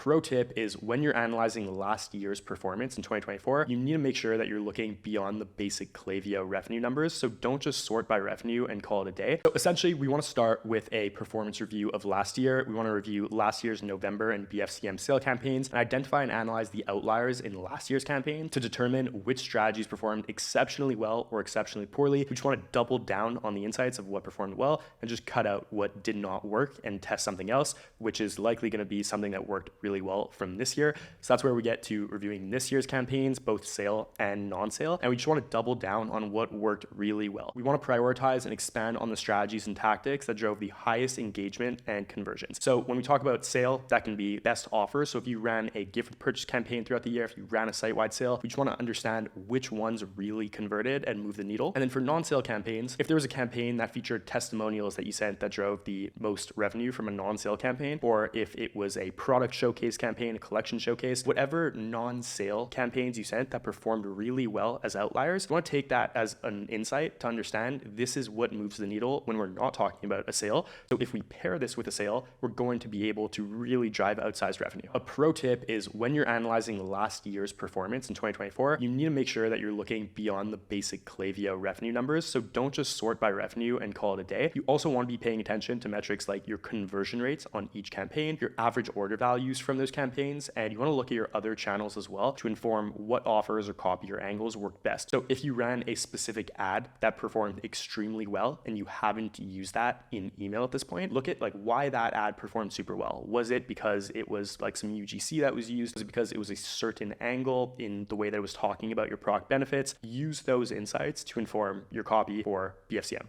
pro tip is when you're analyzing last year's performance in 2024, you need to make sure that you're looking beyond the basic Klaviyo revenue numbers. So don't just sort by revenue and call it a day. So essentially, we want to start with a performance review of last year. We want to review last year's November and BFCM sale campaigns and identify and analyze the outliers in last year's campaign to determine which strategies performed exceptionally well or exceptionally poorly. We just want to double down on the insights of what performed well and just cut out what did not work and test something else, which is likely going to be something that worked really well from this year. So that's where we get to reviewing this year's campaigns, both sale and non-sale. And we just want to double down on what worked really well. We want to prioritize and expand on the strategies and tactics that drove the highest engagement and conversions. So when we talk about sale, that can be best offers. So if you ran a gift purchase campaign throughout the year, if you ran a site-wide sale, we just want to understand which ones really converted and move the needle. And then for non-sale campaigns, if there was a campaign that featured testimonials that you sent that drove the most revenue from a non-sale campaign, or if it was a product showcase campaign, a collection showcase, whatever non-sale campaigns you sent that performed really well as outliers, you want to take that as an insight to understand this is what moves the needle when we're not talking about a sale. So if we pair this with a sale, we're going to be able to really drive outsized revenue. A pro tip is when you're analyzing last year's performance in 2024, you need to make sure that you're looking beyond the basic Klaviyo revenue numbers. So don't just sort by revenue and call it a day. You also want to be paying attention to metrics like your conversion rates on each campaign, your average order values from those campaigns, and you want to look at your other channels as well to inform what offers or copy or angles work best. So if you ran a specific ad that performed extremely well and you haven't used that in email at this point, look at like why that ad performed super well. Was it because it was like some UGC that was used? Was it because it was a certain angle in the way that it was talking about your product benefits? Use those insights to inform your copy for BFCM.